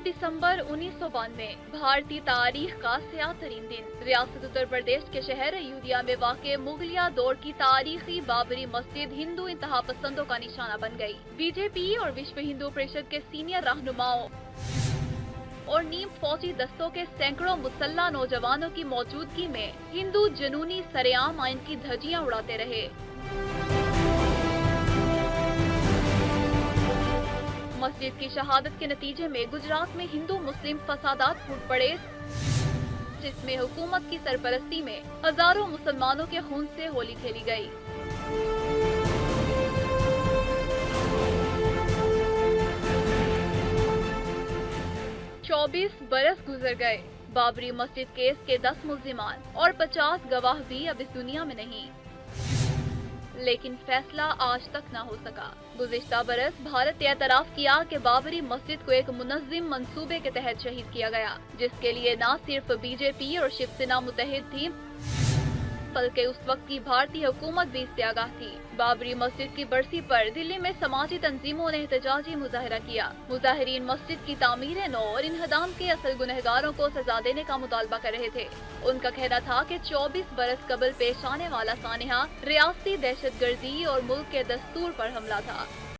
दिसंबर 1992 भारतीय तारीख का स्याह तरीन दिन। रियासत उत्तर प्रदेश के शहर अयोध्या में वाक़ मुगलिया दौर की तारीखी बाबरी मस्जिद हिंदू इंतहा पसंदों का निशाना बन गई। बीजेपी और विश्व हिंदू परिषद के सीनियर रहनुमाओं और नीम फौजी दस्तों के सैकड़ों मुसल्ला नौजवानों की मौजूदगी में हिंदू जुनूनी सरेआम आइन की धज्जियां उड़ाते रहे। मस्जिद की शहादत के नतीजे में गुजरात में हिंदू मुस्लिम फसादात फूट पड़े, जिसमें हुकूमत की सरपरस्ती में हजारों मुसलमानों के खून से होली खेली गई। चौबीस बरस गुजर गए। बाबरी मस्जिद केस के 10 मुल्जिमान और 50 गवाह भी अब इस दुनिया में नहीं, लेकिन फैसला आज तक न हो सका। गुज़िश्ता बरस भारत ने एतराफ़ किया कि बाबरी मस्जिद को एक मुनज़्ज़िम मंसूबे के तहत शहीद किया गया, जिसके लिए न सिर्फ बीजेपी और शिवसेना मुतहिद थी, बल्कि उस वक्त की भारतीय हुकूमत भी इससे आगाह थी। बाबरी मस्जिद की बरसी पर दिल्ली में समाजी तंजीमों ने एहतजाजी मुजाहरा किया। मुजाहिरीन मस्जिद की तामीर नौ और इन्हदाम के असल गुनहगारों को सजा देने का मुतालबा कर रहे थे। उनका कहना था कि 24 बरस कबल पेश आने वाला सानिहा रियासती दहशतगर्दी और मुल्क के दस्तूर पर हमला था।